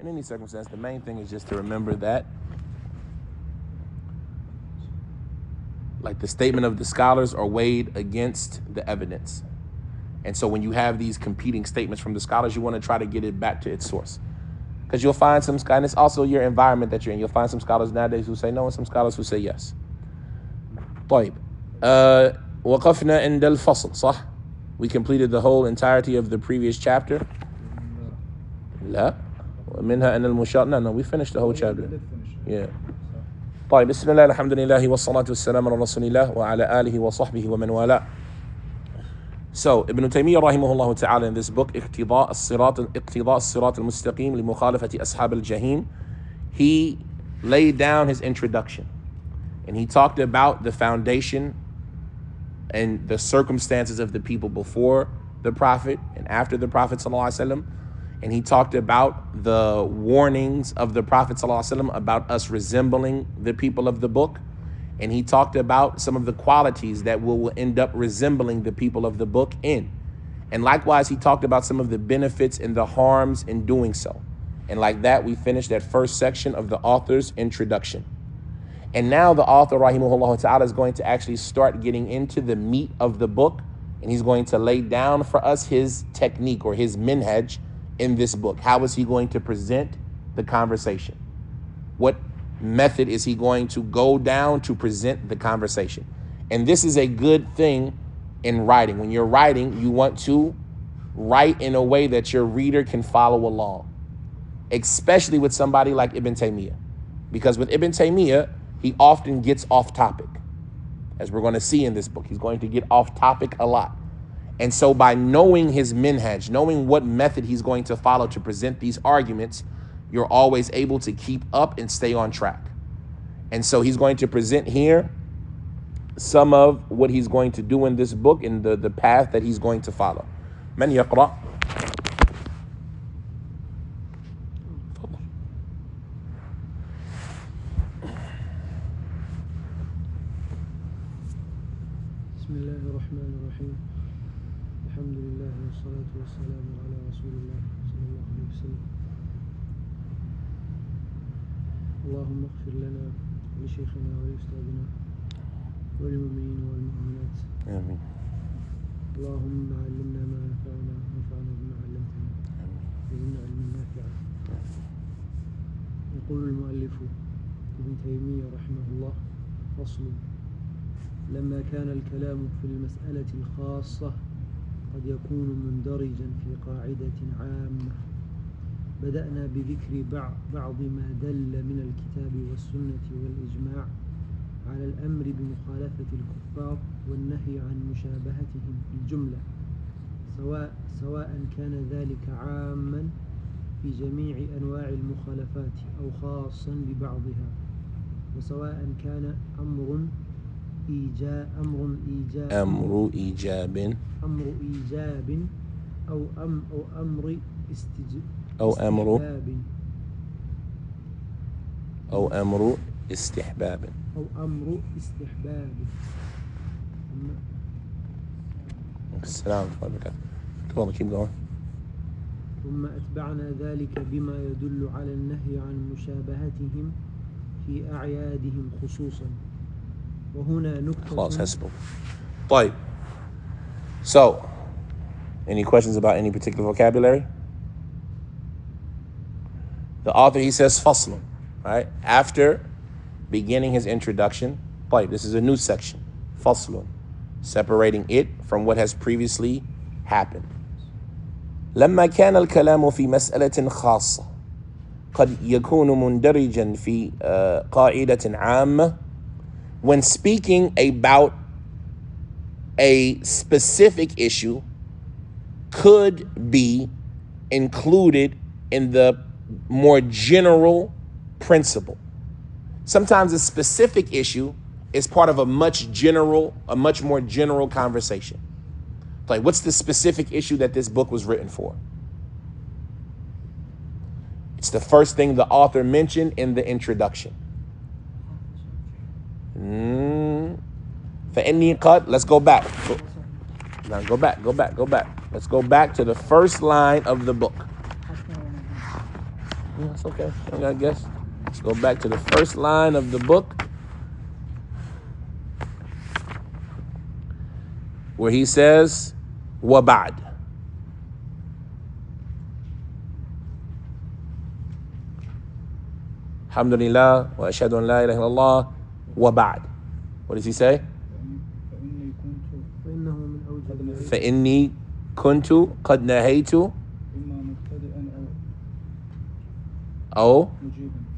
in any circumstance, the main thing is just to remember that, like, the statement of the scholars are weighed against the evidence. And so when you have these competing statements from the scholars, you want to try to get it back to its source. Because you'll find some, and it's also your environment that you're in. You'll find some scholars nowadays who say no and some scholars who say yes. طيب. وقفنا عند الفصل, صح? We completed the whole entirety of the previous chapter. لا. ومنها أن المشار. No, we finished the whole chapter. Yeah. طيب. بسم الله الحمد لله والصلاة والسلام على رسول الله وعلى آله وصحبه ومن والاه. So, Ibn Taymiyyah rahimahullah ta'ala in this book, Iqtidaa us-Siraat-il-Mustaqeem لمخالفة أصحاب الجحيم, he laid down his introduction. And he talked about the foundation and the circumstances of the people before the Prophet and after the Prophet ﷺ. And he talked about the warnings of the Prophet ﷺ about us resembling the people of the book. And he talked about some of the qualities that will end up resembling the people of the book in. And likewise, he talked about some of the benefits and the harms in doing so. And like that, we finished that first section of the author's introduction. And now the author, rahimahullah ta'ala, is going to actually start getting into the meat of the book. And he's going to lay down for us his technique or his minhaj in this book. How is he going to present the conversation? What method is he going to go down to present the conversation? And this is a good thing in writing. When you're writing, you want to write in a way that your reader can follow along, especially with somebody like Ibn Taymiyyah. Because with Ibn Taymiyyah, he often gets off topic. As we're going to see in this book, he's going to get off topic a lot. And so by knowing his minhaj, knowing what method he's going to follow to present these arguments, you're always able to keep up and stay on track. And so he's going to present here some of what he's going to do in this book and the path that he's going to follow. Man yaqra. Bismillahirrahmanirrahim. Alhamdulillah wa salatu wa salam ala rasulillah sallallahu alayhi wa sallam. اللهم اغفر لنا ولشيخنا ولأستاذنا وللمؤمنين والمؤمنات. آمين. اللهم علمنا ما ينفعنا وانفعنا بما علمتنا وزدنا علما نافعا. يقول المؤلف ابن تيمية رحمه الله: فصل. لما كان الكلام في المسألة الخاصة قد يكون مندرجا في قاعدة عامة، بدأنا بذكر بعض ما دل من الكتاب والسنة والإجماع على الأمر بمخالفة الكفار والنهي عن مشابهتهم في الجملة، سواء كان ذلك عاما في جميع أنواع المخالفات أو خاصا ببعضها، وسواء كان أمر إيجاب أو أمر استحباب. السلام عليكم. Come on, keep going. ثم أتبعنا ذلك بما يدل على النهي عن مشابهتهم في أعيادهم خصوصا. وهنا نكتة. خلاص حسبه. طيب. So, any questions about any particular vocabulary? The author, he says فصل, right? After beginning his introduction, طيب, this is a new section. فصل, separating it from what has previously happened. لما كان الكلام في مسألة خاصة قد يكون مندرجا في قاعدة عامة. When speaking about a specific issue, could be included in the more general principle. Sometimes a specific issue is part of a much more general conversation. Like, what's the specific issue that this book was written for? It's the first thing the author mentioned in the introduction. Let's go back. Go back. Let's go back to the first line of the book. Yeah, that's okay. I guess. Let's go back to the first line of the book, where he says, وَبَعْدْ. Alhamdulillah, wa ashhadu an la ilaha illallah, وَبَعْدْ. What does he say? فإني كنت قد نهيت أو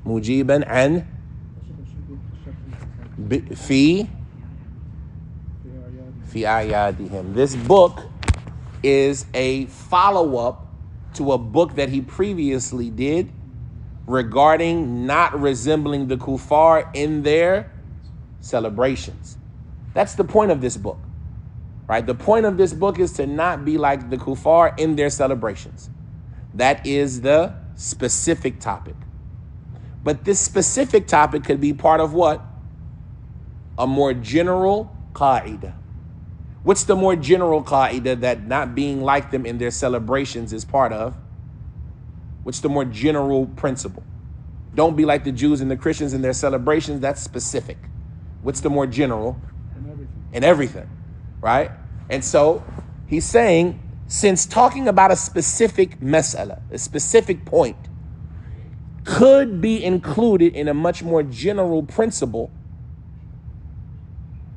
مجيبا عن في أعيادهم. This book is a follow-up to a book that he previously did regarding not resembling the kuffar in their celebrations. That's the point of this book, right? The point of this book is to not be like the kuffar in their celebrations. That is the specific topic. But this specific topic could be part of what? A more general qa'idah. What's the more general qa'idah that not being like them in their celebrations is part of? What's the more general principle? Don't be like the Jews and the Christians in their celebrations. That's specific. What's the more general? In everything, right? And so he's saying, since talking about a specific mas'ala, a specific point, could be included in a much more general principle,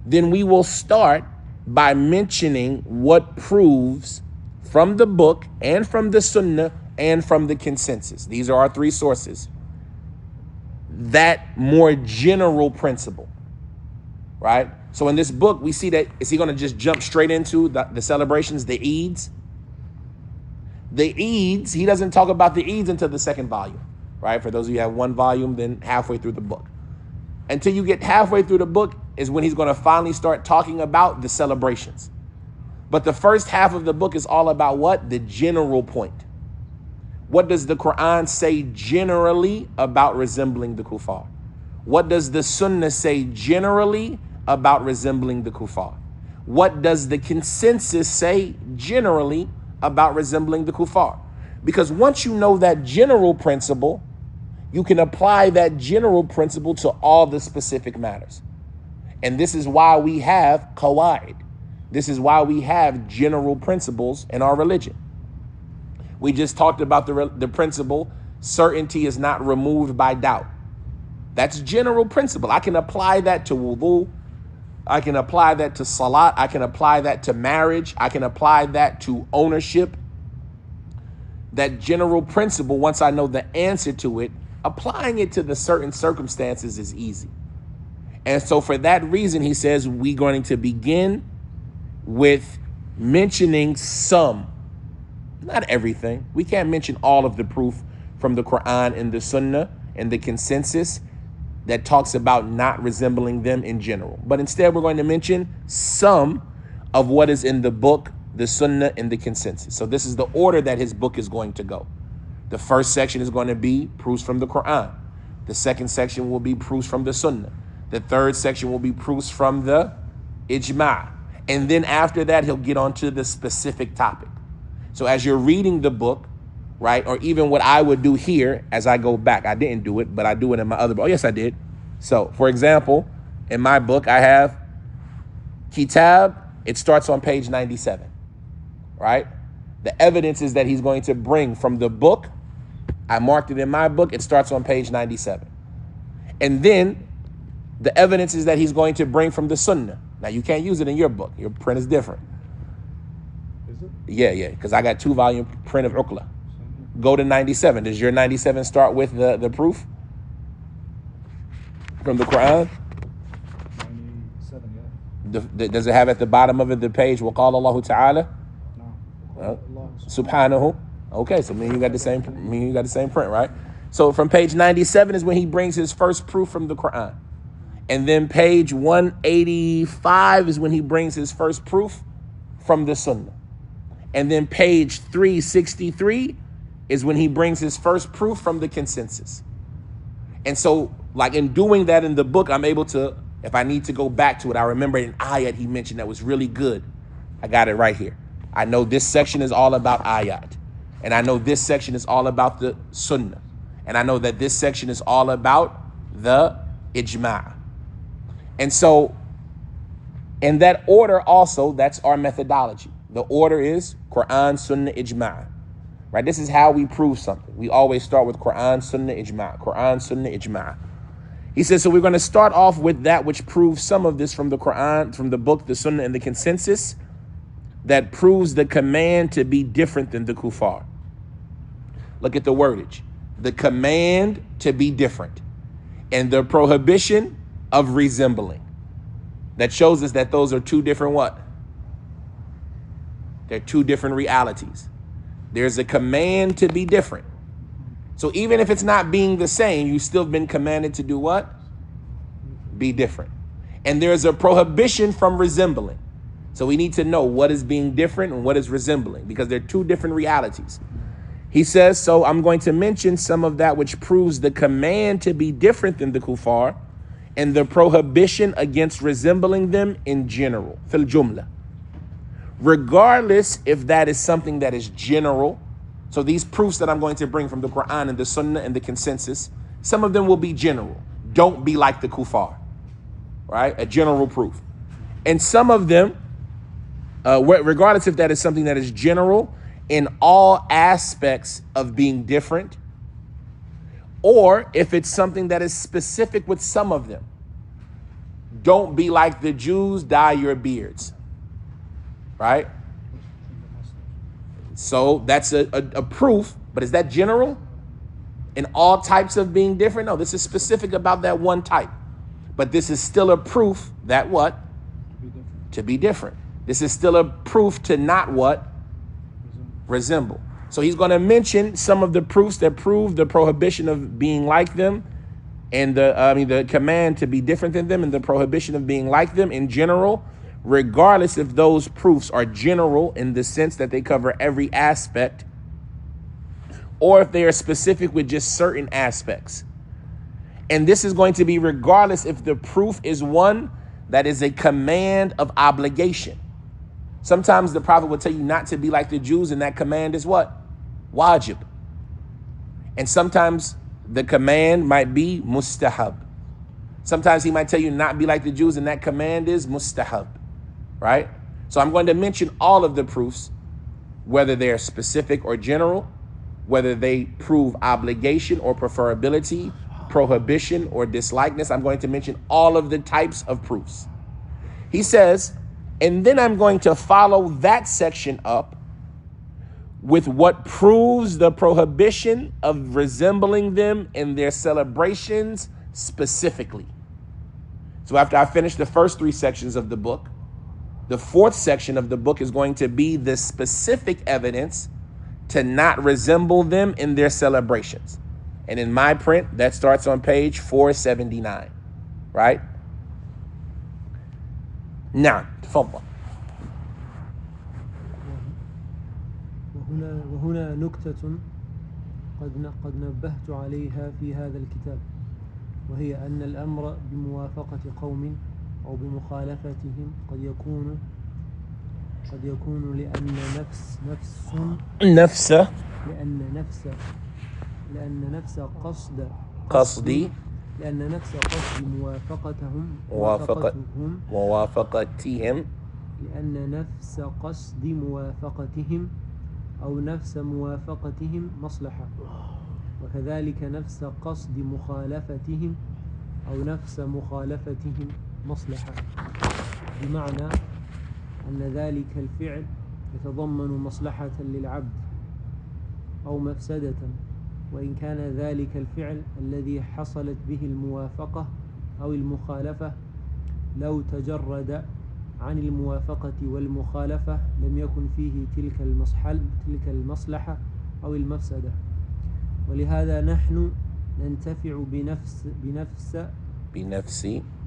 then we will start by mentioning what proves from the book and from the sunnah and from the consensus. These are our three sources. That more general principle, right? So in this book, we see that, is he going to just jump straight into the celebrations, the Eids? The Eids, he doesn't talk about the Eids until the second volume, right? For those of you who have one volume, then halfway through the book. Until you get halfway through the book is when he's going to finally start talking about the celebrations. But the first half of the book is all about what? The general point. What does the Quran say generally about resembling the kuffar? What does the Sunnah say generally about resembling the kuffar? What does the consensus say generally about resembling the kuffar? Because once you know that general principle, you can apply that general principle to all the specific matters. And this is why we have qawaid. This is why we have general principles in our religion. We just talked about the principle, certainty is not removed by doubt. That's general principle. I can apply that to wudu. I can apply that to salat. I can apply that to marriage. I can apply that to ownership. That general principle, once I know the answer to it, applying it to the certain circumstances is easy. And so for that reason, he says we're going to begin with mentioning some, not everything. We can't mention all of the proof from the Quran and the Sunnah and the consensus that talks about not resembling them in general. But instead, we're going to mention some of what is in the book, the Sunnah, and the consensus. So this is the order that his book is going to go. The first section is going to be proofs from the Quran. The second section will be proofs from the Sunnah. The third section will be proofs from the Ijma'. And then after that, he'll get onto the specific topic. So as you're reading the book, right, or even what I would do here as I go back, I didn't do it, but I do it in my other book. Oh, yes, I did. So, for example, in my book, I have Kitab. It starts on page 97, right? The evidences that he's going to bring from the book, I marked it in my book. It starts on page 97. And then the evidences that he's going to bring from the Sunnah. Now, you can't use it in your book. Your print is different. Is it? Yeah, because I got 2-volume print of Uqla. Go to 97. Does your 97 start with the proof from the Quran? 97, yeah. Does it have at the bottom of it the page, وَقَالَ اللَّهُ تَعَالَى? No. Subhanahu. Okay, so me and you got the same print, right? So from page 97 is when he brings his first proof from the Quran. And then page 185 is when he brings his first proof from the Sunnah. And then page 363 is when he brings his first proof from the consensus. And so, like in doing that in the book, I'm able to, if I need to go back to it, I remember an ayat he mentioned that was really good. I got it right here. I know this section is all about ayat. And I know this section is all about the Sunnah. And I know that this section is all about the ijma'. And so in that order also, that's our methodology. The order is Quran, Sunnah, Ijma'. Right? This is how we prove something. We always start with Quran, Sunnah, Ijma'. Quran, Sunnah, Ijma'. He says, so we're going to start off with that which proves some of this from the Quran, from the book, the Sunnah, and the consensus, that proves the command to be different than the kuffar. Look at the wordage. The command to be different and the prohibition of resembling. That shows us that those are two different what? They're two different realities. There's a command to be different. So even if it's not being the same, you've still been commanded to do what? Be different. And there's a prohibition from resembling. So we need to know what is being different and what is resembling, because they're two different realities. He says, so I'm going to mention some of that which proves the command to be different than the kuffar and the prohibition against resembling them in general, fil jumla. Regardless if that is something that is general. So these proofs that I'm going to bring from the Quran and the Sunnah and the consensus, some of them will be general. Don't be like the kuffar, right? A general proof. And some of them, regardless if that is something that is general in all aspects of being different, or if it's something that is specific with some of them. Don't be like the Jews, dye your beards, right? So that's a proof, but is that general in all types of being different? No, this is specific about that one type. But this is still a proof that what? To be different. This is still a proof to not what? Resemble. So he's going to mention some of the proofs that prove the prohibition of being like them and the command to be different than them and the prohibition of being like them in general, regardless if those proofs are general in the sense that they cover every aspect, or if they are specific with just certain aspects. And this is going to be regardless if the proof is one that is a command of obligation. Sometimes the Prophet will tell you not to be like the Jews, and that command is what? Wajib. And sometimes the command might be mustahab. Sometimes he might tell you not be like the Jews, and that command is mustahab, right? So I'm going to mention all of the proofs, whether they're specific or general, whether they prove obligation or preferability, prohibition or dislikeness. I'm going to mention all of the types of proofs. He says, and then I'm going to follow that section up with what proves the prohibition of resembling them in their celebrations specifically. So after I finish the first three sections of the book, the fourth section of the book is going to be the specific evidence to not resemble them in their celebrations. And in my print, that starts on page 479, right? Now, تفضل. وهنا نكتة قد نبهت عليها في هذا الكتاب، وهي أن الأمر بموافقة قوم أو بمخالفتهم قد يكون لأن نفس قصد موافقتهم أو نفس موافقتهم مصلحة، وكذلك نفس قصد مخالفتهم أو نفس مخالفتهم مصلحة، بمعنى أن ذلك الفعل يتضمن مصلحة للعبد أو مفسدة، وإن كان ذلك الفعل الذي حصلت به الموافقة أو المخالفة لو تجرد عن الموافقة والمخالفة لم يكن فيه تلك المصلحة أو المفسدة. ولهذا نحن ننتفع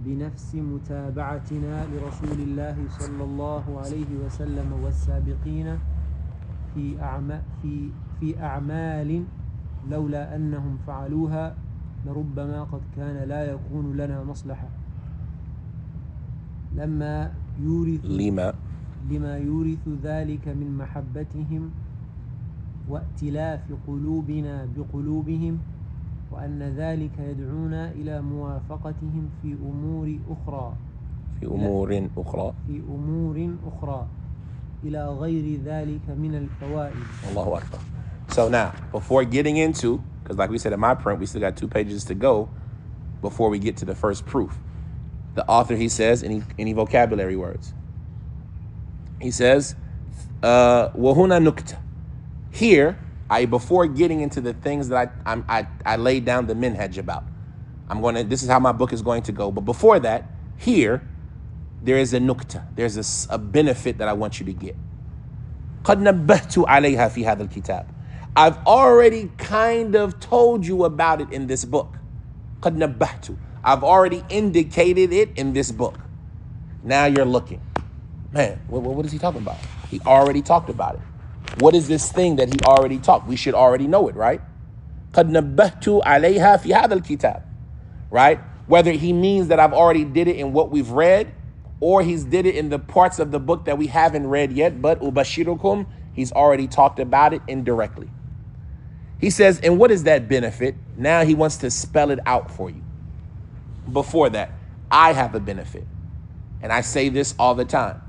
بنفس متابعتنا لرسول الله صلى الله عليه وسلم والسابقين في أعمال لولا أنهم فعلوها لربما قد كان لا يكون لنا مصلحة، لما يورث ذلك من محبتهم وائتلاف قلوبنا بقلوبهم وأن ذلك يدعونا إلى موافقتهم في أمور أخرى في أمور أخرى في أمور أخرى إلى غير ذلك من الفوائد. Allahu Akbar. So now, before getting into, because like we said in my print, we still got 2 pages to go before we get to the first proof. The author, he says, any vocabulary words. He says, وَهُنَا نُكْتَ. Here, before getting into the things that I laid down the minhaj about, this is how my book is going to go. But before that, here, there is a nukta. There's a benefit that I want you to get. قَدْ نَبَّهْتُ عَلَيْهَا فِي هَذَا الْكِتَابِ. I've already kind of told you about it in this book. قَدْ نَبَّهْتُ. I've already indicated it in this book. Now you're looking. Man, what is he talking about? He already talked about it. What is this thing that he already talked? We should already know it, right? قَدْ نَبَّهْتُ عَلَيْهَا فِي هَذَا الْكِتَابِ. Right? Whether he means that I've already did it in what we've read, or he's did it in the parts of the book that we haven't read yet, but ubashirukum, he's already talked about it indirectly. He says, and what is that benefit? Now he wants to spell it out for you. Before that, I have a benefit. And I say this all the time.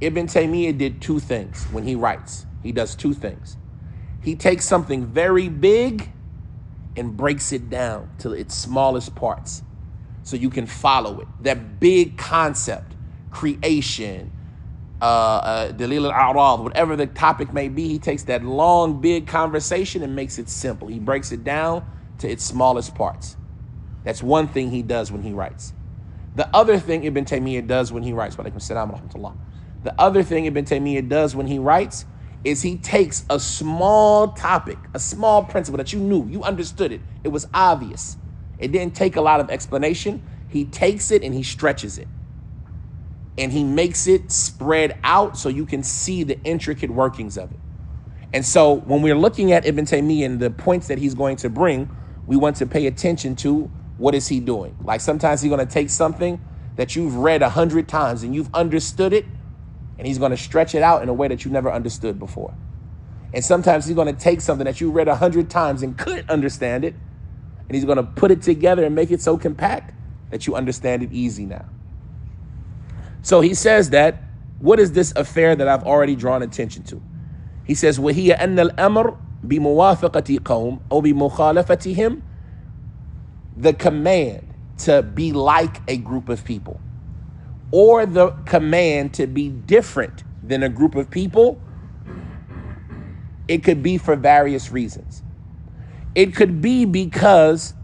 Ibn Taymiyyah did 2 things when he writes. He does 2 things. He takes something very big and breaks it down to its smallest parts so you can follow it. That big concept, creation, dalil al-a'rad, whatever the topic may be, he takes that long, big conversation and makes it simple. He breaks it down to its smallest parts. That's one thing he does when he writes. The other thing Ibn Taymiyyah does when he writes, wa alaykum assalam wa rahmatullah. The other thing Ibn Taymiyyah does when he writes is he takes a small topic, a small principle that you knew, you understood it, it was obvious. It didn't take a lot of explanation. He takes it and he stretches it. And he makes it spread out so you can see the intricate workings of it. And so when we're looking at Ibn Taymiyyah and the points that he's going to bring, we want to pay attention to what is he doing. Like sometimes he's going to take something that you've read 100 times and you've understood it, and he's going to stretch it out in a way that you never understood before. And sometimes he's going to take something that you read 100 times and couldn't understand it, and he's going to put it together and make it so compact that you understand it easy now. So he says that, what is this affair that I've already drawn attention to? He says, وَهِيَ أَنَّ الْأَمْرِ بِمُوَافَقَةِ قَوْمٍ أَوْ بِمُخَالَفَتِهِمْ. The command to be like a group of people, or the command to be different than a group of people, it could be for various reasons. It could be because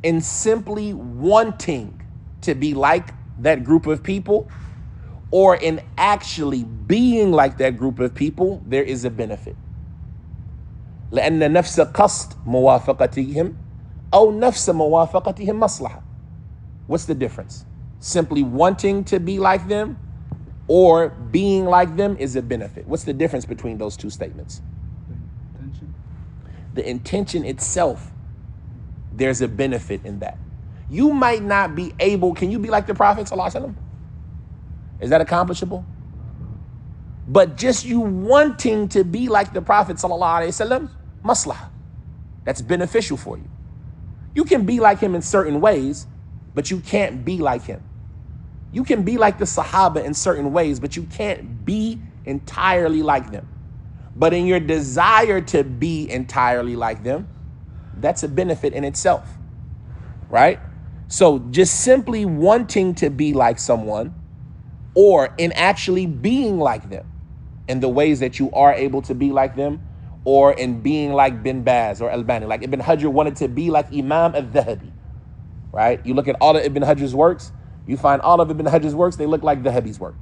in simply wanting to be like that group of people, or in actually being like that group of people, there is a benefit. لأن نفس قصد موافقتهم أو نفس موافقتهم مصلحة. What's the difference? Simply wanting to be like them or being like them is a benefit. What's the difference between those 2 statements? The intention itself, there's a benefit in that. You might not be able, can you be like the Prophet ﷺ? Is that accomplishable? But just you wanting to be like the Prophet ﷺ, maslahah, that's beneficial for you. You can be like him in certain ways, but you can't be like him. You can be like the Sahaba in certain ways, but you can't be entirely like them. But in your desire to be entirely like them, that's a benefit in itself, right? So just simply wanting to be like someone, or in actually being like them in the ways that you are able to be like them, or in being like Bin Baz or Albani. Like Ibn Hajar wanted to be like Imam al-Dhahabi, right? You look at all of Ibn Hajar's works, you find all of Ibn Hajar's works, they look like Dhahabi's work.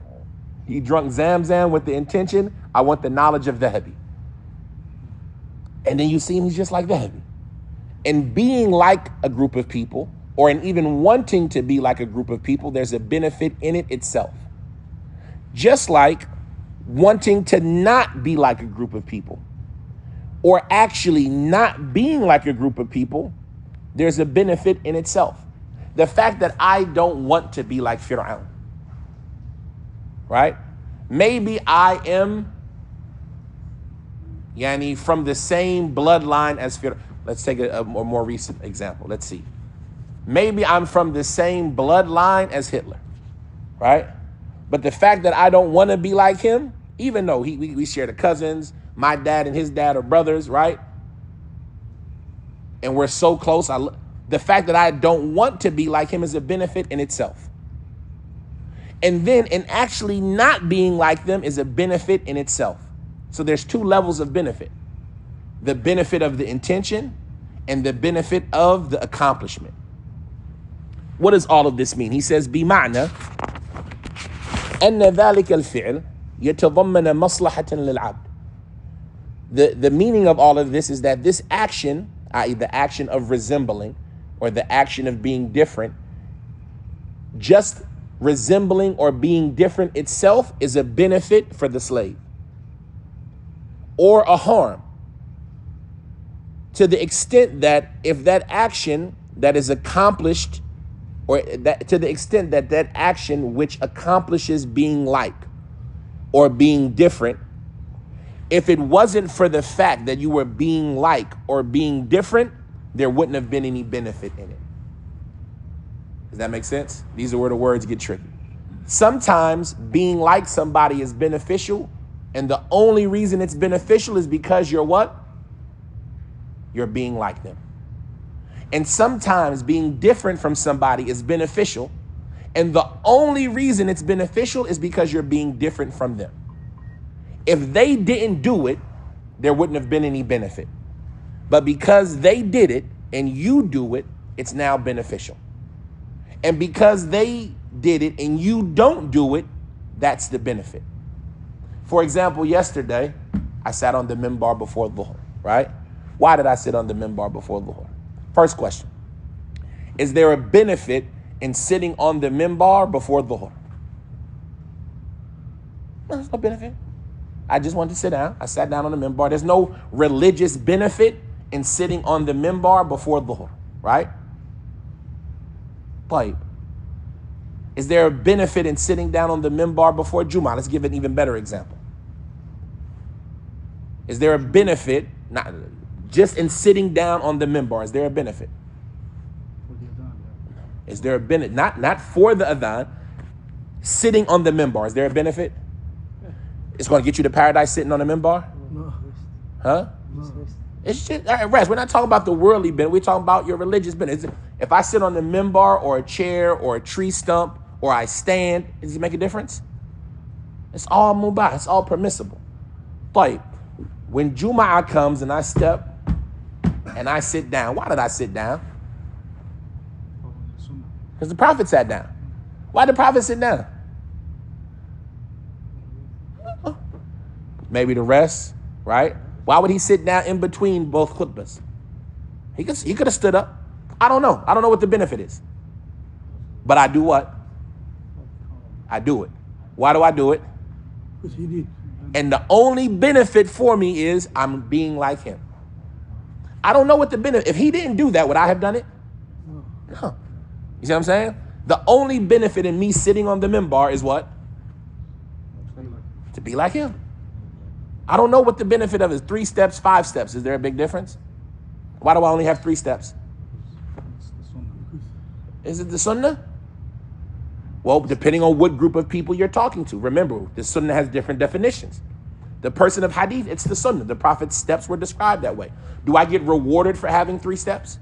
He drunk Zamzam with the intention, I want the knowledge of Dhahabi. And then you see him, he's just like Dhahabi. And being like a group of people, or in even wanting to be like a group of people, there's a benefit in it itself. Just like wanting to not be like a group of people, or actually not being like a group of people, there's a benefit in itself. The fact that I don't want to be like Fir'aun, right? Maybe I am from the same bloodline as Fir'aun. Let's take a more recent example. Let's see. Maybe I'm from the same bloodline as Hitler, right? But the fact that I don't want to be like him, even though we share the cousins, my dad and his dad are brothers, right? And we're so close. The fact that I don't want to be like him is a benefit in itself. And then in actually not being like them is a benefit in itself. So there's two levels of benefit. The benefit of the intention and the benefit of the accomplishment. What does all of this mean? He says, بمعنى أن ذلك الفعل يتضمن مصلحة للعبد. The meaning of all of this is that this action, i.e. the action of resembling or the action of being different, just resembling or being different itself is a benefit for the slave or a harm, to the extent that if that action that is accomplished, or that to the extent that that action which accomplishes being like or being different, if it wasn't for the fact that you were being like or being different, there wouldn't have been any benefit in it. Does that make sense? These are where the words get tricky. Sometimes being like somebody is beneficial, and the only reason it's beneficial is because you're what? You're being like them. And sometimes being different from somebody is beneficial, and the only reason it's beneficial is because you're being different from them. If they didn't do it, there wouldn't have been any benefit. But because they did it and you do it, it's now beneficial. And because they did it and you don't do it, that's the benefit. For example, yesterday, I sat on the minbar before Dhuhr, right? Why did I sit on the minbar before Dhuhr? First question, is there a benefit in sitting on the minbar before Dhuhr? No, there's no benefit. I just wanted to sit down. I sat down on the minbar. There's no religious benefit in sitting on the minbar before Dhuhr, right? But is there a benefit in sitting down on the minbar before Jummah? Let's give an even better example. Is there a benefit, not just in sitting down on the minbar, is there a benefit? Is there a benefit, not for the adhan, sitting on the minbar, is there a benefit? It's going to get you to paradise sitting on the minbar? No. Huh? No. It's just, all right, rest. We're not talking about the worldly benefit. We're talking about your religious benefit. If I sit on the minbar or a chair or a tree stump or I stand, does it make a difference? It's all mubah. It's all permissible. But when Jum'ah comes and I step and I sit down, why did I sit down? Because the Prophet sat down. Why did the Prophet sit down? Maybe the rest, right? Why would he sit down in between both khutbahs? He could have stood up. I don't know. I don't know what the benefit is. But I do what? I do it. Why do I do it? Because he did. And the only benefit for me is I'm being like him. I don't know what the benefit. If he didn't do that, would I have done it? No. You see what I'm saying? The only benefit in me sitting on the minbar is what? To be like him. I don't know what the benefit of is. 3 steps, 5 steps. Is there a big difference? Why do I only have 3 steps? Is it the sunnah? Well, depending on what group of people you're talking to. Remember, the sunnah has different definitions. The person of hadith, it's the sunnah. The Prophet's steps were described that way. Do I get rewarded for having 3 steps?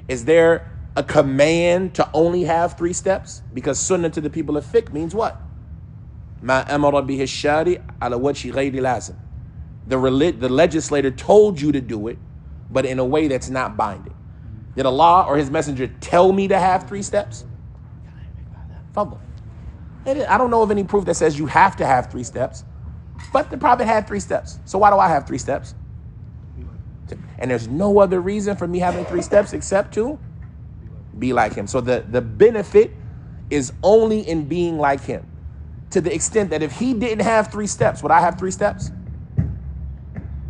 Is there a command to only have 3 steps? Because sunnah to the people of fiqh means what? Ma amara bihi ash-shari' ala wajhi ghayri lazim. The legislator told you to do it, but in a way that's not binding. Did Allah or his messenger tell me to have 3 steps? Fadl. I don't know of any proof that says you have to have 3 steps, but the Prophet had 3 steps. So why do I have 3 steps? And there's no other reason for me having 3 steps except to be like him. So the benefit is only in being like him. To the extent that if he didn't have 3 steps, would I have 3 steps?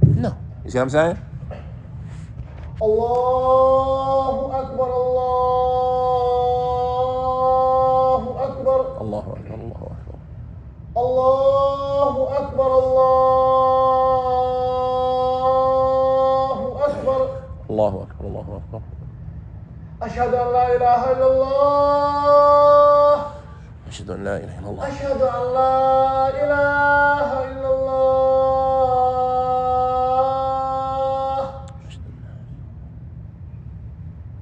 No. You see what I'm saying? Allahu Akbar, Allahu Akbar. Allahu Akbar, Allahu Akbar. Allahu Akbar, Allahu Akbar. Allahu Akbar, Allahu Akbar. أشهد أن لا إله إلا الله أشهد أن لا إله إلا الله. أشهد أن لا إله إلا الله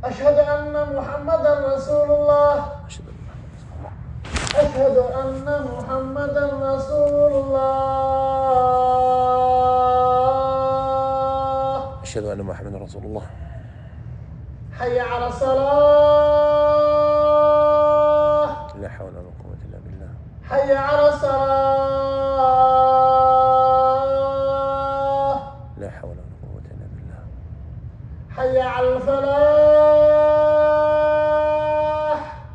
أشهد أن محمدا رسول الله أشهد أن محمدا رسول الله أشهد أن محمدا رسول الله. حي على الصلاة لا حول ولا قوة إلا بالله. حي على الصلاة لا حول ولا قوة إلا بالله. حي على الفلاح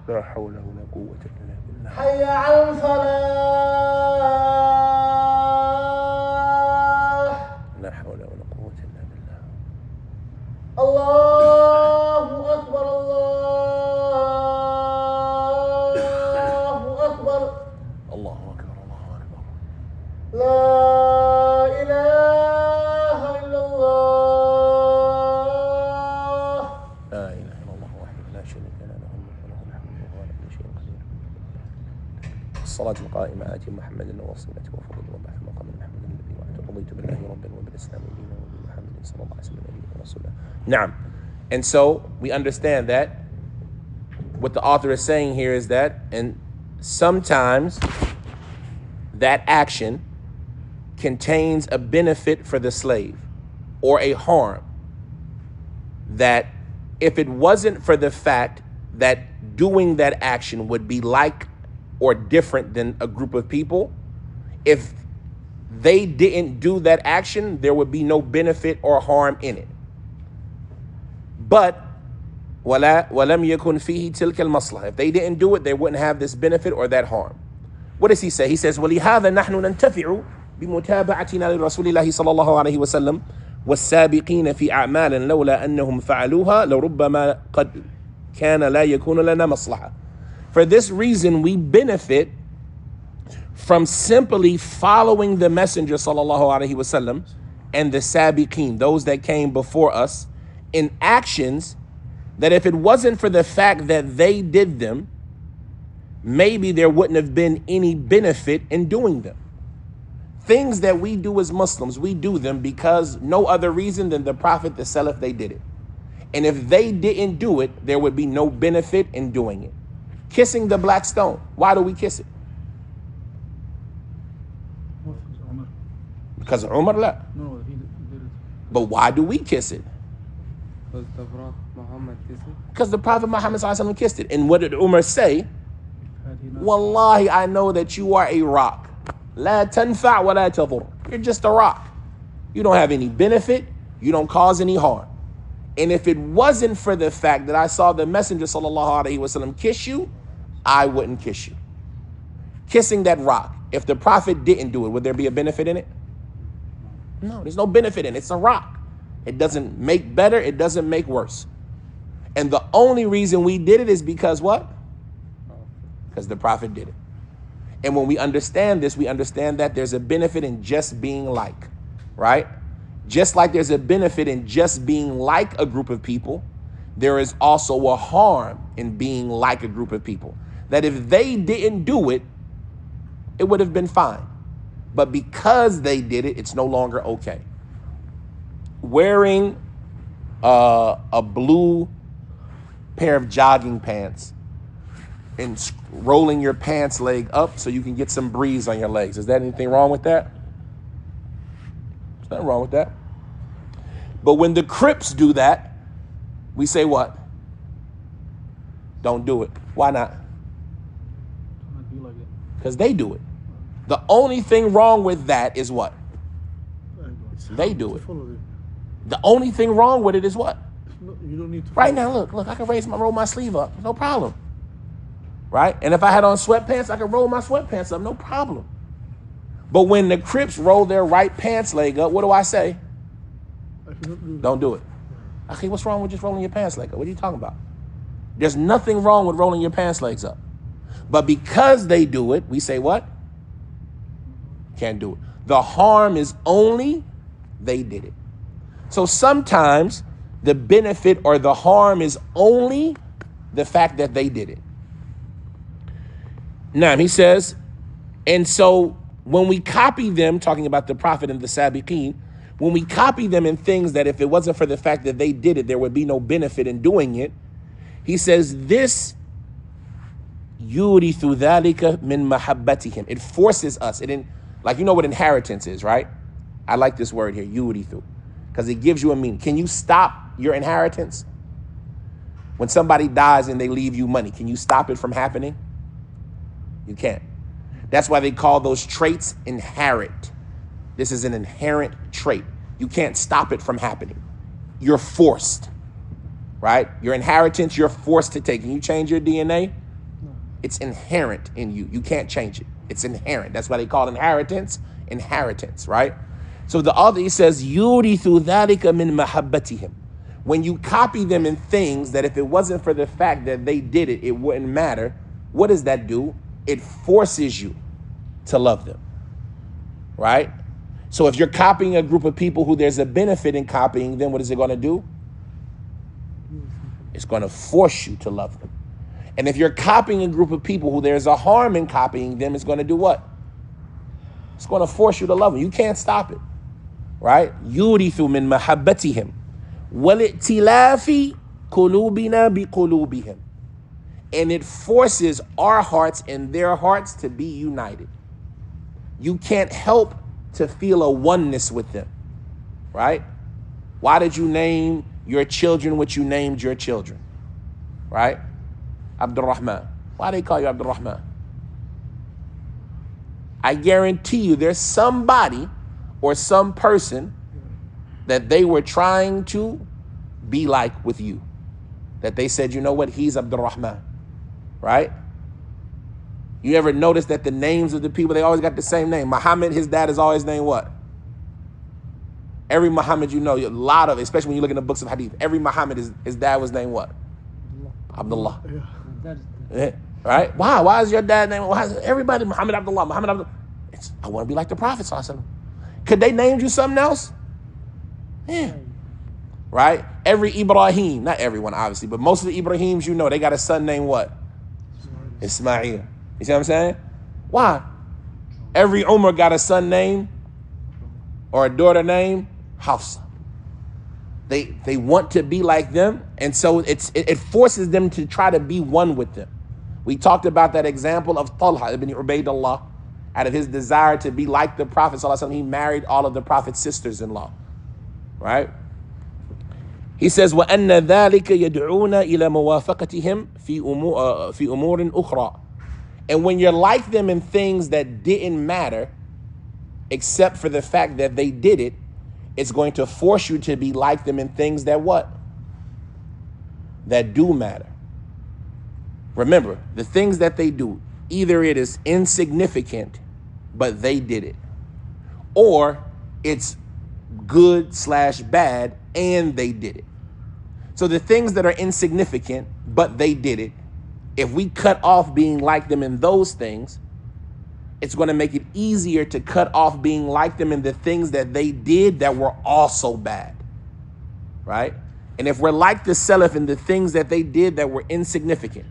لا حول ولا قوة إلا بالله. حي على الفلاح لا حول ولا قوة إلا بالله. الله أكبر الله أكبر الله أكبر، الله أكبر. لا إله إلا الله لا إله إلا الله وحده لا شريك له، له الملك وله الحمد وهو على كل شيء قدير. الصلاة القائمة آتي محمدا وصيلته وفضيلته وبعث مقام محمد الذي وعدته رضيت بالله ربا وبالإسلام دينا وبمحمد صلى الله عليه وسلم نبيا ورسولا. Naam. And so we understand that what the author is saying here is that, and sometimes that action contains a benefit for the slave or a harm that if it wasn't for the fact that doing that action would be like or different than a group of people, if they didn't do that action, there would be no benefit or harm in it. But وَلَمْ يَكُنْ فِيهِ تِلْكَ الْمَصْلَحَةِ. If they didn't do it, they wouldn't have this benefit or that harm. What does he say? He says, وَلِهَذَا نَحْنُ نَنْتَفِعُ بِمُتَابَعَتِنَا لِرَسُولِ اللَّهِ صَلَى اللَّهُ عَلَيْهِ وَسَلَّمَ وَالسَّابِقِينَ فِي أَعْمَالٍ لَوْلَا أَنَّهُمْ فَعَلُوهَا لَرُبَّمَا قَدْ كَانَ لَا يَكُونُ لَنَا مَصْلَحَةً. For this reason, we benefit from simply following the Messenger sallallahu alaihi wasallam and the sabiqeen, those that came before us, in actions that if it wasn't for the fact that they did them, maybe there wouldn't have been any benefit in doing them. Things that we do as Muslims, we do them because no other reason than the Prophet, the Salaf, they did it. And if they didn't do it, there would be no benefit in doing it. Kissing the black stone, why do we kiss it? Because of Umar? La. No, he did it. But why do we kiss it? Because the Prophet Muhammad kissed it. Because the Prophet Muhammad kissed it. And what did Umar say? Wallahi, I know that you are a rock. La tanfa' wa la tadur. You're just a rock. You don't have any benefit. You don't cause any harm. And if it wasn't for the fact that I saw the Messenger sallallahu alaihi wasallam kiss you, I wouldn't kiss you. Kissing that rock, if the Prophet didn't do it, would there be a benefit in it? No, there's no benefit in it. It's a rock. It doesn't make better. It doesn't make worse. And the only reason we did it is because what? Because the Prophet did it. And when we understand this, we understand that there's a benefit in just being like, right? Just like there's a benefit in just being like a group of people, there is also a harm in being like a group of people. That if they didn't do it, it would have been fine. But because they did it, it's no longer okay. Wearing a blue pair of jogging pants and rolling your pants leg up so you can get some breeze on your legs. Is there anything wrong with that? There's nothing wrong with that. But when the Crips do that, we say what? Don't do it. Why not? Because they do it. The only thing wrong with that is what? They do it. The only thing wrong with it is what? You don't need to. Right now, look, I can roll my sleeve up, no problem. Right? And if I had on sweatpants, I could roll my sweatpants up, no problem. But when the Crips roll their right pants leg up, what do I say? Don't do it. Okay, what's wrong with just rolling your pants leg up? What are you talking about? There's nothing wrong with rolling your pants legs up. But because they do it, we say what? Can't do it. The harm is only they did it. So sometimes the benefit or the harm is only the fact that they did it. Now, he says, and so when we copy them, talking about the Prophet and the Sabiqeen, when we copy them in things that if it wasn't for the fact that they did it, there would be no benefit in doing it. He says this, yurithu dhalika min mahabbatihim. It forces us. Like, you know what inheritance is, right? I like this word here, yurithu, because it gives you a meaning. Can you stop your inheritance? When somebody dies and they leave you money, can you stop it from happening? You can't. That's why they call those traits inherent. This is an inherent trait. You can't stop it from happening. You're forced, right? Your inheritance, you're forced to take. Can you change your DNA? No. It's inherent in you. You can't change it. It's inherent. That's why they call inheritance, right? So the other, he says, yurithu dhalika min mahabbatihim. When you copy them in things that if it wasn't for the fact that they did it, it wouldn't matter. What does that do? It forces you to love them, right? So if you're copying a group of people who there's a benefit in copying them, what is it going to do? It's going to force you to love them. And if you're copying a group of people who there's a harm in copying them, it's going to do what? It's going to force you to love them. You can't stop it, right? Yurithu min mahabbatihim wal-i'tilafi qulubina biqulubihim. And it forces our hearts and their hearts to be united. You can't help to feel a oneness with them, right? Why did you name your children what you named your children, right? Abdul Rahman. Why do they call you Abdul Rahman? I guarantee you there's somebody or some person that they were trying to be like with you. That they said, you know what, he's Abdul Rahman, right? You ever notice that the names of the people, they always got the same name? Muhammad, his dad is always named what? Every Muhammad you know, a lot of, especially when you look in the books of hadith, every Muhammad, his dad was named what? Abdullah. Yeah. Right? Why? Why is your dad named? Why is everybody Muhammad Abdullah? Muhammad Abdullah. I want to be like the Prophet sallallahu alaihi wasallam. Could they name you something else? Yeah. Right? Every Ibrahim, not everyone obviously, but most of the Ibrahims you know, they got a son named what? Ismail. You see what I'm saying? Why? Every Umar got a son named or a daughter named Hafsa. They want to be like them, and so it forces them to try to be one with them. We talked about that example of Talha ibn Ubaydullah. Out of his desire to be like the Prophet sallallahu alaihi wasallam, he married all of the Prophet's sisters-in-law. Right? He says, وَأَنَّ ذَلِكَ يَدْعُونَ إِلَى مُوَافَقَتِهِمْ فِي أُمُورٍ أُخْرَى. And when you're like them in things that didn't matter, except for the fact that they did it, it's going to force you to be like them in things that what? That do matter. Remember, the things that they do, either it is insignificant, but they did it, or it's good/bad and they did it. So the things that are insignificant, but they did it, if we cut off being like them in those things, it's going to make it easier to cut off being like them in the things that they did that were also bad, right? And if we're like the Salaf in the things that they did that were insignificant,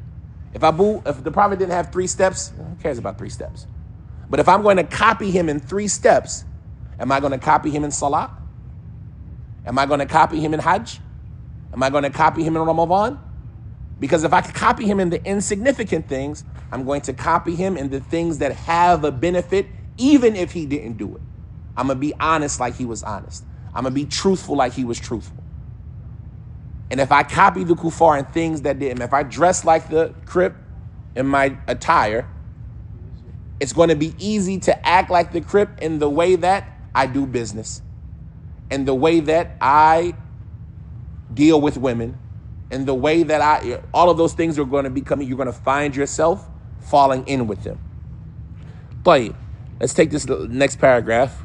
if the Prophet didn't have 3 steps, who cares about 3 steps? But if I'm going to copy him in 3 steps, am I going to copy him in Salah? Am I going to copy him in Hajj? Am I going to copy him in Ramadan? Because if I could copy him in the insignificant things, I'm going to copy him in the things that have a benefit, even if he didn't do it. I'm going to be honest like he was honest. I'm going to be truthful like he was truthful. And if I copy the kuffar in things that didn't, if I dress like the Crip in my attire, it's going to be easy to act like the Crip in the way that I do business, and the way that I deal with women, and the way that all of those things are going to become, you're going to find yourself falling in with them. طيب, let's take this next paragraph.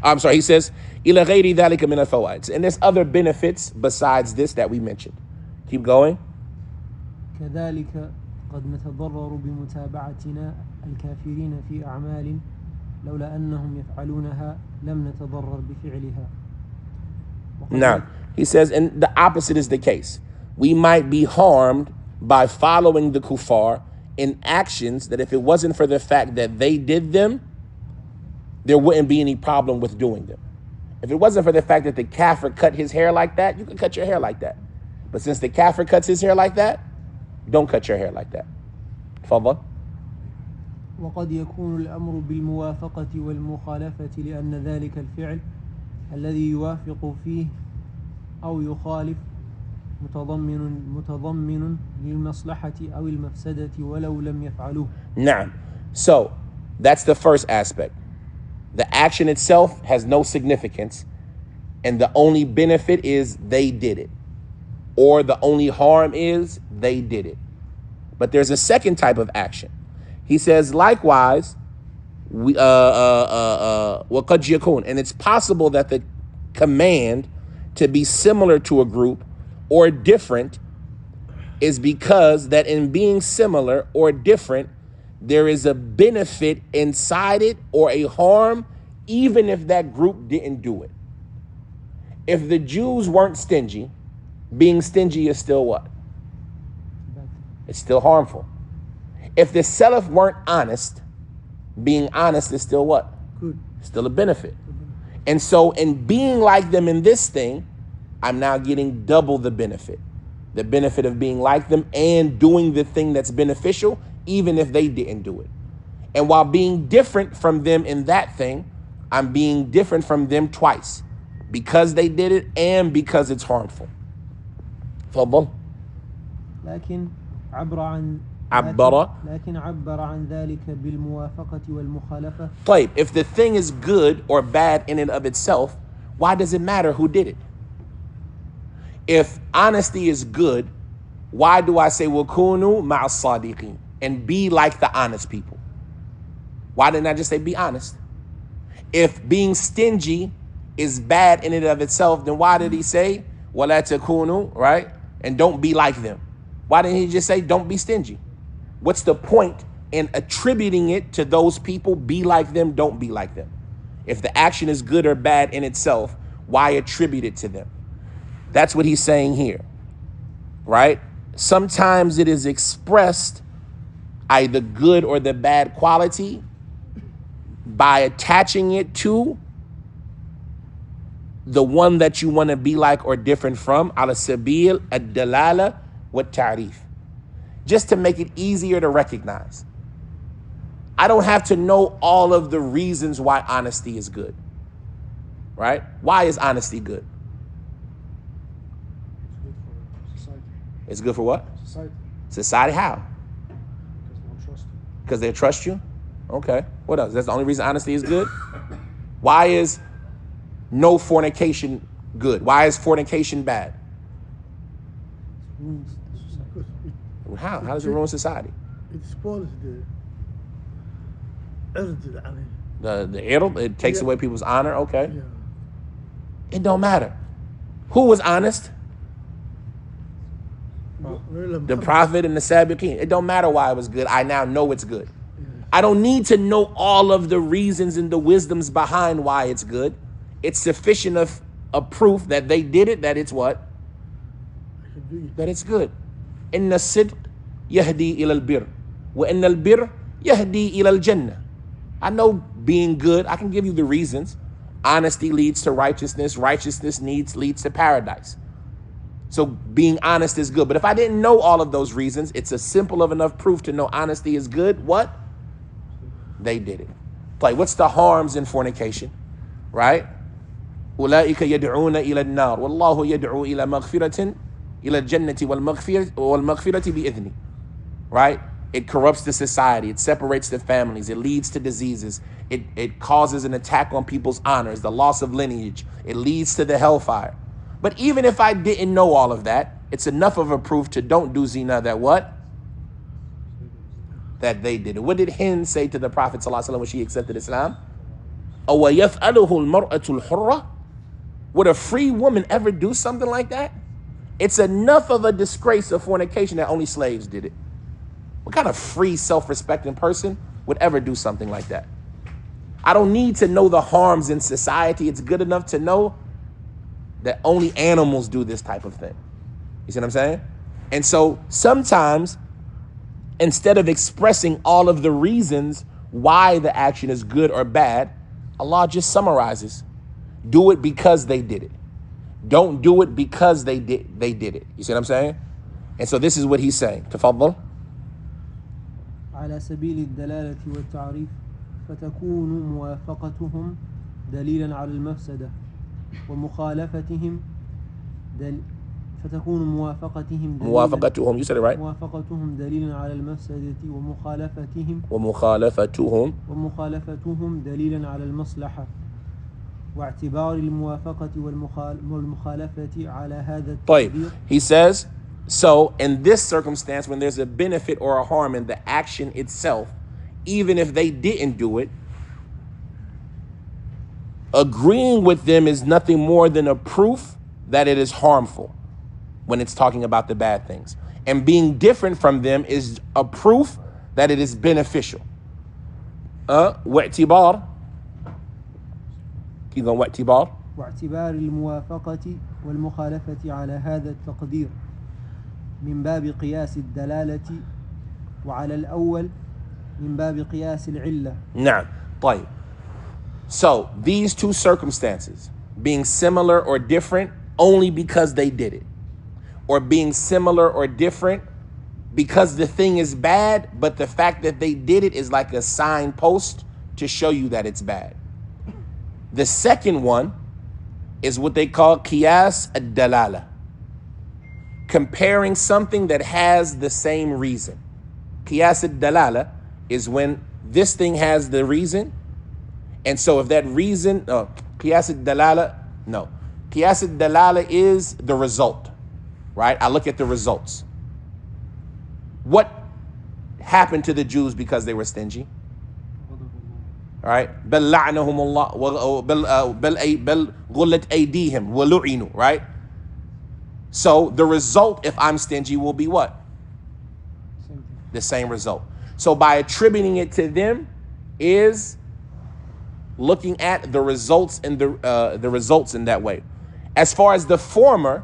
I'm sorry, he says, إِلَى غَيْرِ ذَلِكَ مِنَ الْفَوَائِدِ. And there's other benefits besides this that we mentioned. Keep going. كذلك قد نتضرر بمتابعتنا الكافرين في أعمال لولا أنهم يفعلونها لم نتضرر بفعلها. Now, He says, and the opposite is the case. We might be harmed by following the kuffar in actions that if it wasn't for the fact that they did them, there wouldn't be any problem with doing them. If it wasn't for the fact that the kafir cut his hair like that, you could cut your hair like that. But since the kafir cuts his hair like that, don't cut your hair like that. تفضل. وقد يكون الأمر بالموافقة والمخالفة لأن ذلك الفعل الذي يوافق فيه أو يخالف متضمن للمصلحة أو المفسدة ولو لم يفعلوه. نعم. So that's the first aspect. The action itself has no significance, and the only benefit is they did it, or the only harm is they did it. But there's a second type of action. He says, likewise, وَقَدْ يَكُونَ, and it's possible that the command to be similar to a group or different is because that in being similar or different, there is a benefit inside it or a harm, even if that group didn't do it. If the Jews weren't stingy, being stingy is still what? It's still harmful. If the Salaf weren't honest, being honest is still what? Good. Still a benefit. And so in being like them in this thing, I'm now getting double the benefit. The benefit of being like them and doing the thing that's beneficial, even if they didn't do it. And while being different from them in that thing, I'm being different from them twice. Because they did it and because it's harmful. تفضل. لكن عبر عن ذلك بالموافقة والمخالفة. طيب, if the thing is good or bad in and of itself, why does it matter who did it? If honesty is good, why do I say وَكُونُوا مَعَ الصَّادِقِينَ and be like the honest people? Why didn't I just say be honest? If being stingy is bad in and of itself, then why did he say وَلَا تَكُونُوا, right? And don't be like them. Why didn't he just say don't be stingy? What's the point in attributing it to those people? Be like them, don't be like them. If the action is good or bad in itself, why attribute it to them? That's what he's saying here, right? Sometimes it is expressed either good or the bad quality by attaching it to the one that you want to be like or different from, ala sabil ad-dalala wa ta'rif, just to make it easier to recognize. I don't have to know all of the reasons why honesty is good, right? Why is honesty good? It's good for what? Society. Society, how? Because they don't trust you. Because they trust you? Okay. What else? That's the only reason honesty is good? Why is no fornication good? Why is fornication bad? How? How does it ruin society? It spoils the The ird, it takes away people's honor? Okay. Yeah. It don't matter. Who was honest? The Prophet and the Sabiqeen. It don't matter why it was good. I now know it's good. I don't need to know all of the reasons and the wisdoms behind why it's good. It's sufficient of a proof that they did it, that it's what? That it's good. إن الصدق يهدي إلى البر وإن البر يهدي إلى الجنة. I know being good, I can give you the reasons. Honesty leads to righteousness. Righteousness leads to paradise. So being honest is good. But if I didn't know all of those reasons, it's a simple of enough proof to know honesty is good. What? They did it. Like, what's the harms in fornication? Right? أولئك يدعون إلى النار والله يدعو إلى مغفرة إلى الجنة والمغفرة بإذنه. Right? It corrupts the society. It separates the families. It leads to diseases. It causes an attack on people's honors, the loss of lineage. It leads to the hellfire. But even if I didn't know all of that, it's enough of a proof to don't do zina that what? That they did it. What did Hind say to the Prophet ﷺ when she accepted Islam? أَوَيَفْأَلُهُ الْمَرْأَةُ الْحُرَّةُ? Would a free woman ever do something like that? It's enough of a disgrace of fornication that only slaves did it. What kind of free, self-respecting person would ever do something like that? I don't need to know the harms in society. It's good enough to know that only animals do this type of thing. You see what I'm saying? And so sometimes, instead of expressing all of the reasons why the action is good or bad, Allah just summarizes. Do it because they did it. Don't do it because they did it. You see what I'm saying? And so this is what he's saying. تفضل. على سبيل الدلالة والتعريف فتكون موافقتهم دليلا على المفسدة ومخالفتهم موافقتهم, you said it right. موافقتهم دليلا على المفسدة ومخالفتهم دليلا على المصلحة واعتبار الموافقة والمخالفة على هذا التقدير. He says, so in this circumstance, when there's a benefit or a harm in the action itself, even if they didn't do it, agreeing with them is nothing more than a proof that it is harmful when it's talking about the bad things. And being different from them is a proof that it is beneficial. واعتبار. Keep going, واعتبار. واعتبار الموافقة والمخالفة على هذا التقدير من باب قياس الدلالة وعلى الأول من باب قياس العلة. نعم. طيب. So these two circumstances, being similar or different only because they did it, or being similar or different because the thing is bad, but the fact that they did it is like a signpost to show you that it's bad. The second one is what they call qiyas ad-dalala, comparing something that has the same reason. Qiyas ad-dalala is when this thing has the reason, and so if that reason, qiyas ad-dalala, no. Qiyas ad-dalala is the result, right? I look at the results. What happened to the Jews because they were stingy? All right? بَلْ لَعْنَهُمُ اللَّهُ بَلْ غُلَّتْ أَيْدِيهِمْ وَلُعِنُوا, right? So the result, if I'm stingy, will be what? The same result. So by attributing it to them is looking at the results in the results in that way. As far as the former,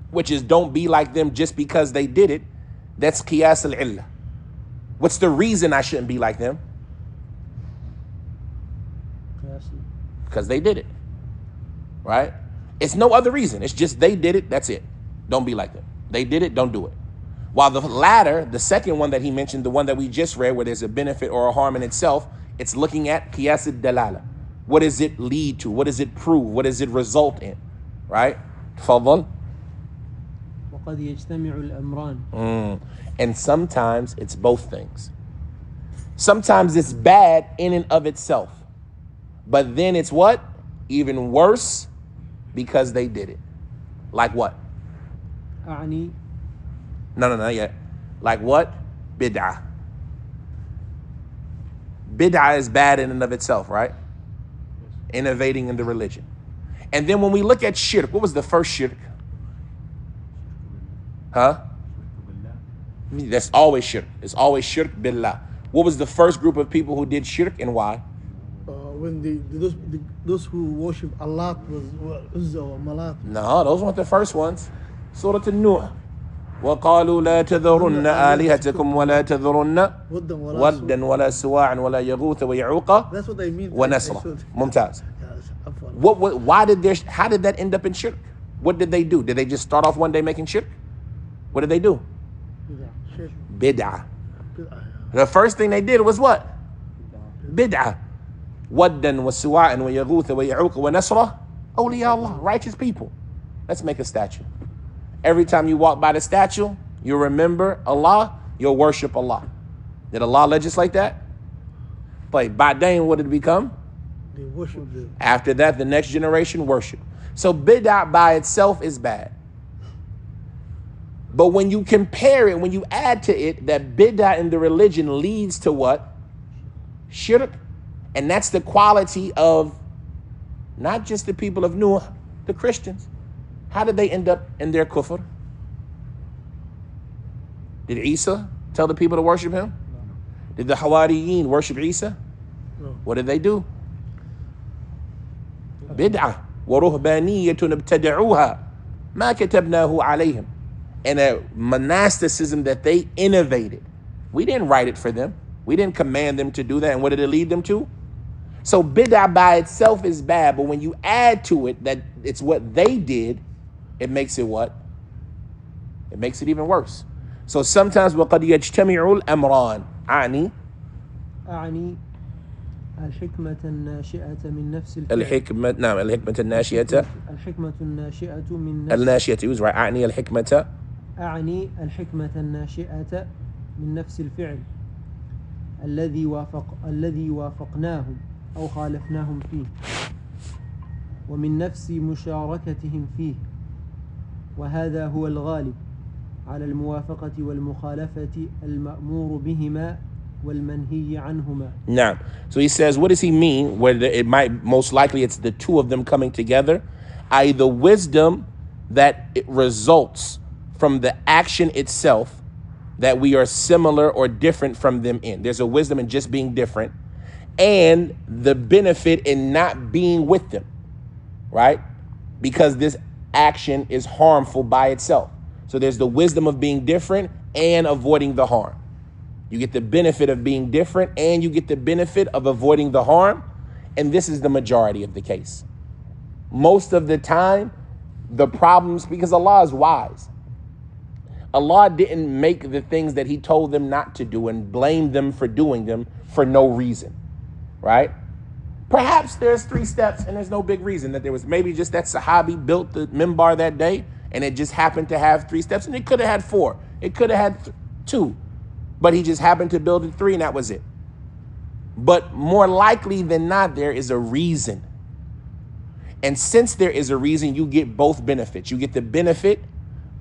which is don't be like them just because they did it, that's qiyas al-illah. What's the reason I shouldn't be like them? Because they did it, right? It's no other reason. It's just they did it, that's it. Don't be like them. They did it, don't do it. While the latter, the second one that he mentioned, the one that we just read, where there's a benefit or a harm in itself, it's looking at qiyas al-dalala. What does it lead to? What does it prove? What does it result in? Right? تفضل. وقد يجتمع الأمران. And sometimes it's both things. Sometimes it's bad in and of itself. But then it's what? Even worse because they did it. Like what? أعني. No, not yet. Like what? Bid'ah. Bid'ah is bad in and of itself, right? Innovating in the religion. And then when we look at shirk, what was the first shirk? Huh? That's always shirk. It's always shirk billah. What was the first group of people who did shirk and why? When those who worship Allah was Uzza or Malat. No, those weren't the first ones. Surah An-Nuh. وقالوا لا تذرن آلهتكم ولا تذرن ودا ولا سواعا ولا يغوث ويعوق That's what I mean. ونسرا. ممتاز. How did that end up in shirk? What did they do? Did they just start off one day making shirk? What did they do? Bid'ah. The first thing they did was what? Bid'ah. ودا وسواعا ويغوث ويعوق ونسرا. awliya Allah, righteous people. Let's make a statue. Every time you walk by the statue, you remember Allah, you'll worship Allah. Did Allah legislate that? But by then, what did it become? They worship them. After that, the next generation worship. So bid'ah by itself is bad. But when you compare it, when you add to it that bid'ah in the religion leads to what? Shirk. And that's the quality of not just the people of Nuh, the Christians. How did they end up in their kufr? Did Isa tell the people to worship him? No. Did the Hawariyeen worship Isa? No. What did they do? Bid'ah. وَرُهْبَانِيَّةٌ ابْتَدَعُوهَا مَا كَتَبْنَاهُ عَلَيْهِمْ. And a monasticism that they innovated. We didn't write it for them. We didn't command them to do that. And what did it lead them to? So bid'ah by itself is bad, but when you add to it that it's what they did, it makes it what? It makes it even worse. So sometimes وَقَدْ يَجْتَمِعُ الْأَمْرَانِ أعني الحكمة الناشئة من نفس الفعل. الحكمة نعم الحكمة الناشئة الحكمة الناشئة من نفس الناشئة يوز right أعني الحكمة أعني الحكمة الناشئة من نفس الفعل الذي وافقناهم أو خالفناهم فيه ومن نفس مشاركتهم فيه وهذا هو الغالب على الموافقة والمخالفة المأمور بهما والمنهي عنهما. Now, so he says, what does he mean? Whether it might most likely it's the two of them coming together, i.e. the wisdom that it results from the action itself, that we are similar or different from them in. There's a wisdom in just being different, and the benefit in not being with them, right? Because this action is harmful by itself. So there's the wisdom of being different and avoiding the harm. You get the benefit of being different and you get the benefit of avoiding the harm. And this is the majority of the case. Most of the time, the problems, because Allah is wise. Allah didn't make the things that he told them not to do and blame them for doing them for no reason, right? Perhaps there's 3 steps and there's no big reason that there was. Maybe just that Sahabi built the minbar that day and it just happened to have 3 steps, and it could have had 4. It could have had 2. But he just happened to build it 3 and that was it. But more likely than not, there is a reason. And since there is a reason, you get both benefits. You get the benefit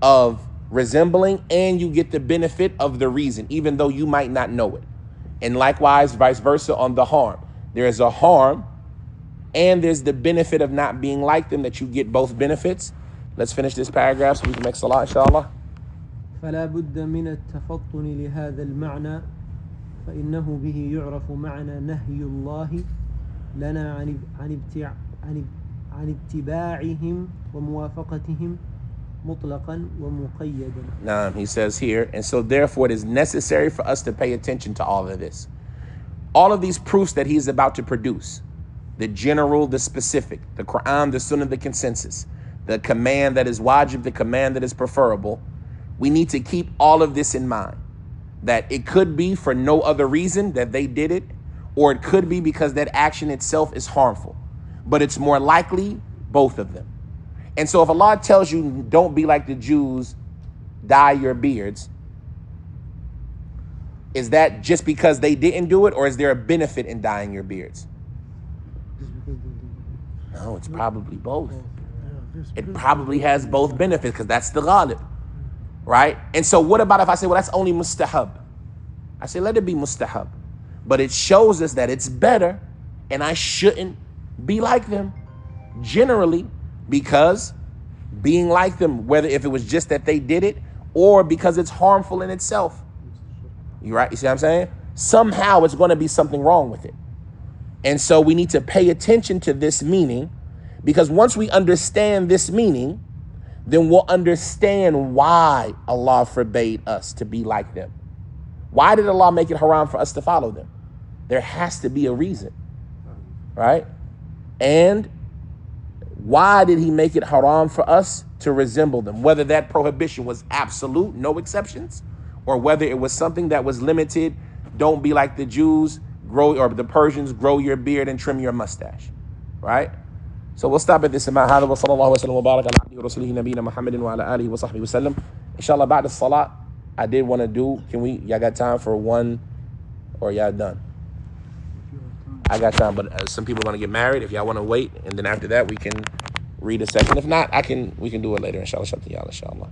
of resembling and you get the benefit of the reason, even though you might not know it. And likewise, vice versa on the harm. There is a harm and there's the benefit of not being like them, that you get both benefits. Let's finish this paragraph so we can make salah, inshallah. فلا بد من التفطن لهذا المعنى فإنه به يعرف معنى نهي الله لنا عن اتباعهم وموافقتهم مطلقا ومقيدا. Now he says here, and so therefore it is necessary for us to pay attention to all of this. All of these proofs that he is about to produce, the general, the specific, the Quran, the Sunnah, the consensus, the command that is wajib, the command that is preferable. We need to keep all of this in mind, that it could be for no other reason that they did it, or it could be because that action itself is harmful, but it's more likely both of them. And so if Allah tells you, don't be like the Jews, dye your beards, is that just because they didn't do it, or is there a benefit in dyeing your beards? No, it's probably both. It probably has both benefits because that's the ghalib. Right? And so what about if I say, well, that's only mustahab? I say, let it be mustahab. But it shows us that it's better and I shouldn't be like them generally, because being like them, whether if it was just that they did it or because it's harmful in itself. You right? You see what I'm saying? Somehow it's going to be something wrong with it. And so we need to pay attention to this meaning, because once we understand this meaning, then we'll understand why Allah forbade us to be like them. Why did Allah make it haram for us to follow them? There has to be a reason, right? And why did he make it haram for us to resemble them? Whether that prohibition was absolute, no exceptions, or whether it was something that was limited, don't be like the Jews, or the Persians, grow your beard and trim your mustache, right? So we'll stop at this amount. هذا وصلى الله وسلم وبارك على عبده ورسوله نبينا محمد وعلى آله وصحبه وسلم. Inshallah, بعد الصلاة, I did want to do, y'all got time for one, or y'all done? I got time, but some people want to get married. If y'all want to wait, and then after that we can read a section. If not, we can do it later. Inshallah, inshallah.